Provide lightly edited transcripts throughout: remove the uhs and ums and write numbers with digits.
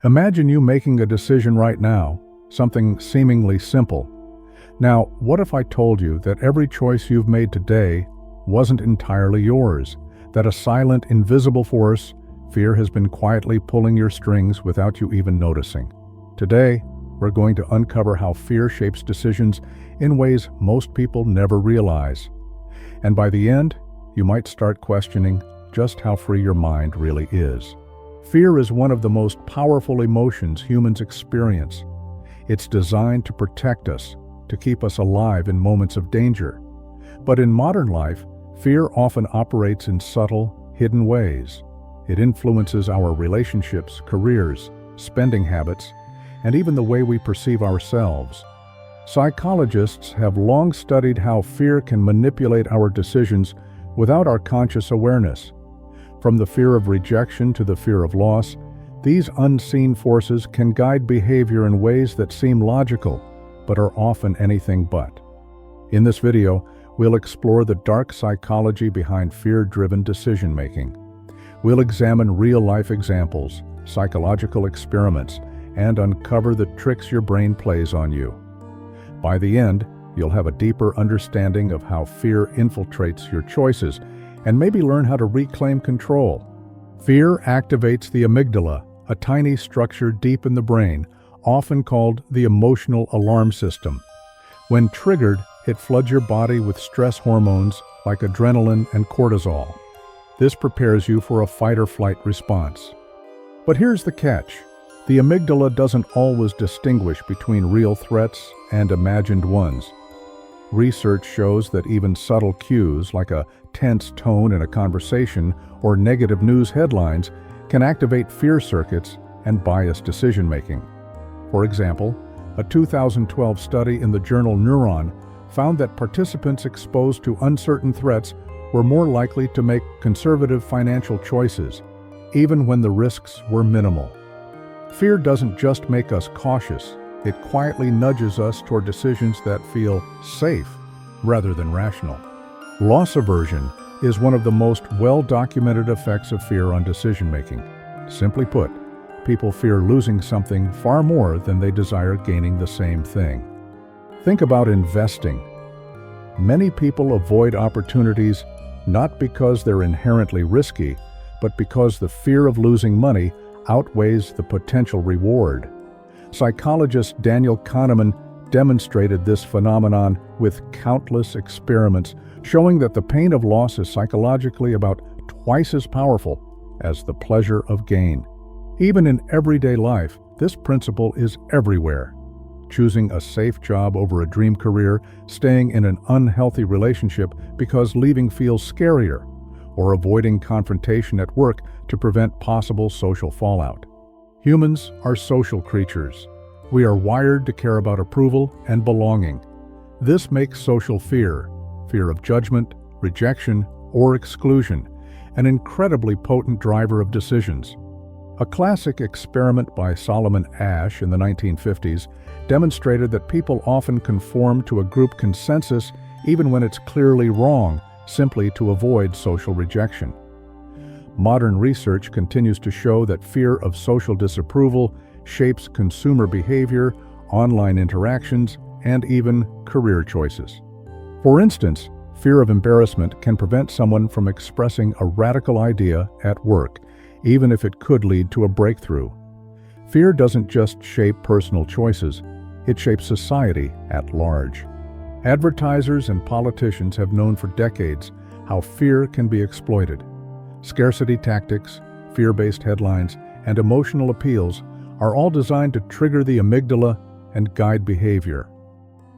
Imagine you making a decision right now, something seemingly simple. Now, what if I told you that every choice you've made today wasn't entirely yours, that a silent, invisible force, fear, has been quietly pulling your strings without you even noticing? Today, we're going to uncover how fear shapes decisions in ways most people never realize. And by the end, you might start questioning just how free your mind really is. Fear is one of the most powerful emotions humans experience. It's designed to protect us, to keep us alive in moments of danger. But in modern life, fear often operates in subtle, hidden ways. It influences our relationships, careers, spending habits, and even the way we perceive ourselves. Psychologists have long studied how fear can manipulate our decisions without our conscious awareness. From the fear of rejection to the fear of loss, these unseen forces can guide behavior in ways that seem logical, but are often anything but. In this video, we'll explore the dark psychology behind fear-driven decision-making. We'll examine real-life examples, psychological experiments, and uncover the tricks your brain plays on you. By the end, you'll have a deeper understanding of how fear infiltrates your choices and maybe learn how to reclaim control. Fear activates the amygdala, a tiny structure deep in the brain, often called the emotional alarm system. When triggered, it floods your body with stress hormones like adrenaline and cortisol. This prepares you for a fight-or-flight response. But here's the catch. The amygdala doesn't always distinguish between real threats and imagined ones. Research shows that even subtle cues, like a tense tone in a conversation or negative news headlines, can activate fear circuits and bias decision-making. For example, a 2012 study in the journal Neuron found that participants exposed to uncertain threats were more likely to make conservative financial choices, even when the risks were minimal. Fear doesn't just make us cautious, it quietly nudges us toward decisions that feel safe rather than rational. Loss aversion is one of the most well-documented effects of fear on decision-making. Simply put, people fear losing something far more than they desire gaining the same thing. Think about investing. Many people avoid opportunities not because they're inherently risky, but because the fear of losing money outweighs the potential reward. Psychologist Daniel Kahneman demonstrated this phenomenon with countless experiments, showing that the pain of loss is psychologically about twice as powerful as the pleasure of gain. Even in everyday life, this principle is everywhere. Choosing a safe job over a dream career, staying in an unhealthy relationship because leaving feels scarier, or avoiding confrontation at work to prevent possible social fallout. Humans are social creatures. We are wired to care about approval and belonging. This makes social fear of judgment, rejection, or exclusion, an incredibly potent driver of decisions. A classic experiment by Solomon Asch in the 1950s demonstrated that people often conform to a group consensus even when it's clearly wrong, simply to avoid social rejection. Modern research continues to show that fear of social disapproval shapes consumer behavior, online interactions, and even career choices. For instance, fear of embarrassment can prevent someone from expressing a radical idea at work, even if it could lead to a breakthrough. Fear doesn't just shape personal choices, it shapes society at large. Advertisers and politicians have known for decades how fear can be exploited. Scarcity tactics, fear-based headlines, and emotional appeals are all designed to trigger the amygdala and guide behavior.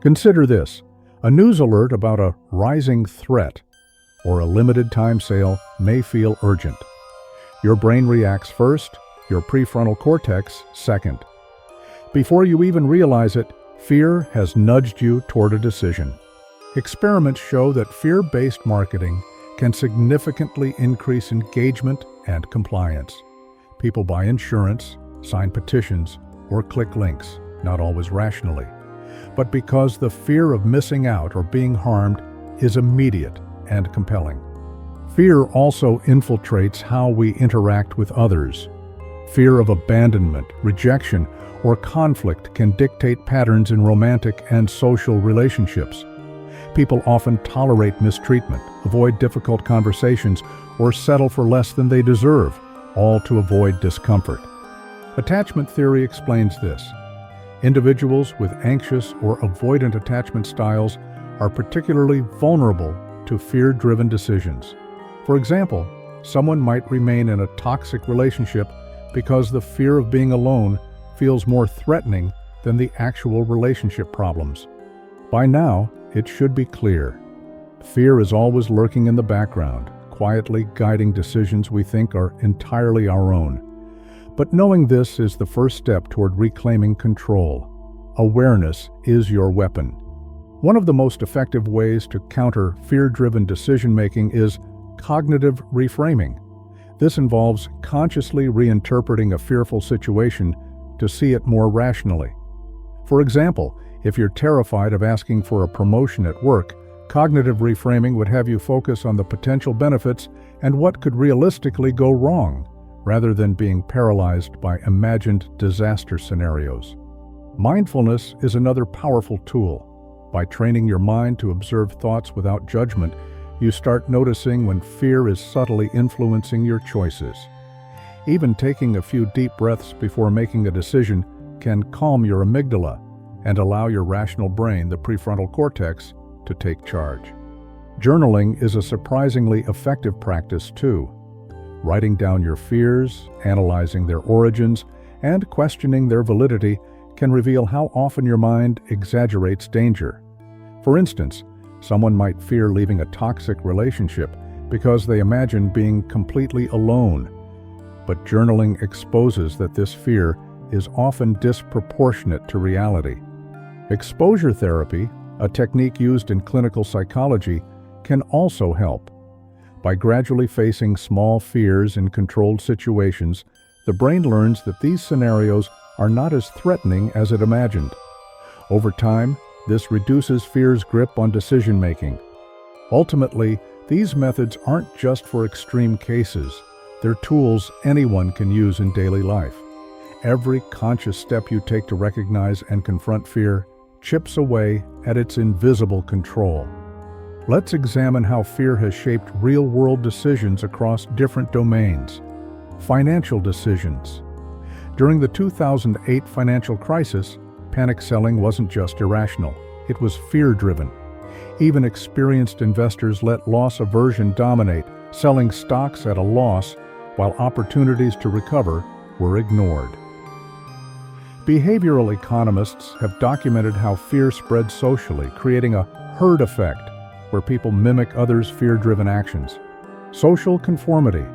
Consider this: a news alert about a rising threat or a limited time sale may feel urgent. Your brain reacts first, your prefrontal cortex second. Before you even realize it, fear has nudged you toward a decision. Experiments show that fear-based marketing can significantly increase engagement and compliance. People buy insurance, sign petitions, or click links, not always rationally, but because the fear of missing out or being harmed is immediate and compelling. Fear also infiltrates how we interact with others. Fear of abandonment, rejection, or conflict can dictate patterns in romantic and social relationships. People often tolerate mistreatment, avoid difficult conversations, or settle for less than they deserve, all to avoid discomfort. Attachment theory explains this. Individuals with anxious or avoidant attachment styles are particularly vulnerable to fear-driven decisions. For example, someone might remain in a toxic relationship because the fear of being alone feels more threatening than the actual relationship problems. By now, it should be clear. Fear is always lurking in the background, quietly guiding decisions we think are entirely our own. But knowing this is the first step toward reclaiming control. Awareness is your weapon. One of the most effective ways to counter fear-driven decision-making is cognitive reframing. This involves consciously reinterpreting a fearful situation to see it more rationally. For example, if you're terrified of asking for a promotion at work, cognitive reframing would have you focus on the potential benefits and what could realistically go wrong, rather than being paralyzed by imagined disaster scenarios. Mindfulness is another powerful tool. By training your mind to observe thoughts without judgment, you start noticing when fear is subtly influencing your choices. Even taking a few deep breaths before making a decision can calm your amygdala and allow your rational brain, the prefrontal cortex, to take charge. Journaling is a surprisingly effective practice too. Writing down your fears, analyzing their origins, and questioning their validity can reveal how often your mind exaggerates danger. For instance, someone might fear leaving a toxic relationship because they imagine being completely alone. But journaling exposes that this fear is often disproportionate to reality. Exposure therapy, a technique used in clinical psychology, can also help. By gradually facing small fears in controlled situations, the brain learns that these scenarios are not as threatening as it imagined. Over time, this reduces fear's grip on decision-making. Ultimately, these methods aren't just for extreme cases. They're tools anyone can use in daily life. Every conscious step you take to recognize and confront fear chips away at its invisible control. Let's examine how fear has shaped real-world decisions across different domains. Financial decisions. During the 2008 financial crisis, panic selling wasn't just irrational, it was fear-driven. Even experienced investors let loss aversion dominate, selling stocks at a loss while opportunities to recover were ignored. Behavioral economists have documented how fear spreads socially, creating a herd effect where people mimic others' fear-driven actions. Social conformity.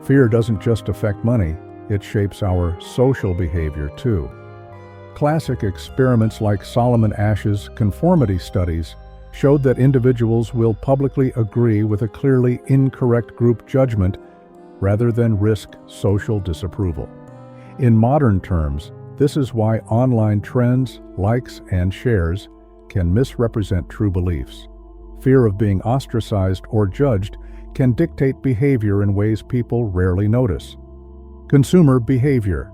Fear doesn't just affect money, it shapes our social behavior too. Classic experiments like Solomon Ash's conformity studies showed that individuals will publicly agree with a clearly incorrect group judgment rather than risk social disapproval. In modern terms, this is why online trends, likes, and shares can misrepresent true beliefs. Fear of being ostracized or judged can dictate behavior in ways people rarely notice. Consumer behavior.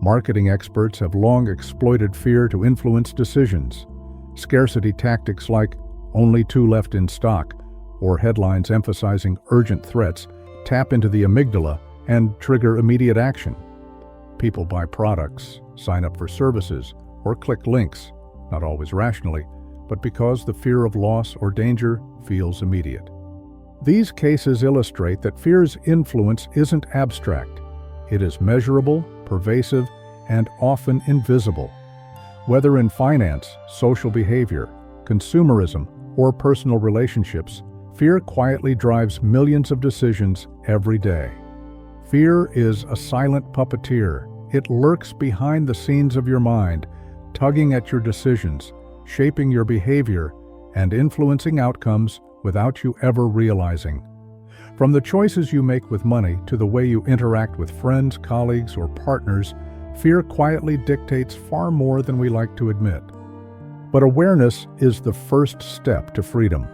Marketing experts have long exploited fear to influence decisions. Scarcity tactics like "only 2 left in stock" or headlines emphasizing urgent threats tap into the amygdala and trigger immediate action. People buy products, sign up for services, or click links, not always rationally, but because the fear of loss or danger feels immediate. These cases illustrate that fear's influence isn't abstract. It is measurable, pervasive, and often invisible. Whether in finance, social behavior, consumerism, or personal relationships, fear quietly drives millions of decisions every day. Fear is a silent puppeteer. It lurks behind the scenes of your mind, tugging at your decisions, shaping your behavior, and influencing outcomes without you ever realizing. From the choices you make with money to the way you interact with friends, colleagues, or partners, fear quietly dictates far more than we like to admit. But awareness is the first step to freedom.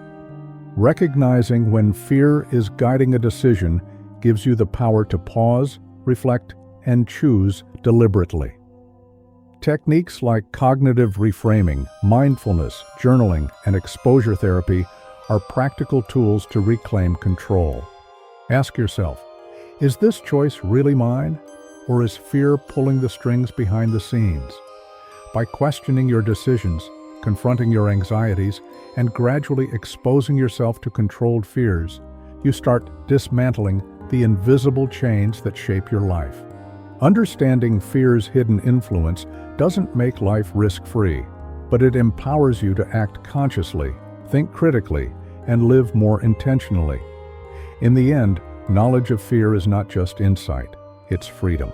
Recognizing when fear is guiding a decision gives you the power to pause, reflect, and choose deliberately. Techniques like cognitive reframing, mindfulness, journaling, and exposure therapy are practical tools to reclaim control. Ask yourself, is this choice really mine, or is fear pulling the strings behind the scenes? By questioning your decisions, confronting your anxieties, and gradually exposing yourself to controlled fears, you start dismantling the invisible chains that shape your life. Understanding fear's hidden influence doesn't make life risk-free, but it empowers you to act consciously, think critically, and live more intentionally. In the end, knowledge of fear is not just insight, it's freedom.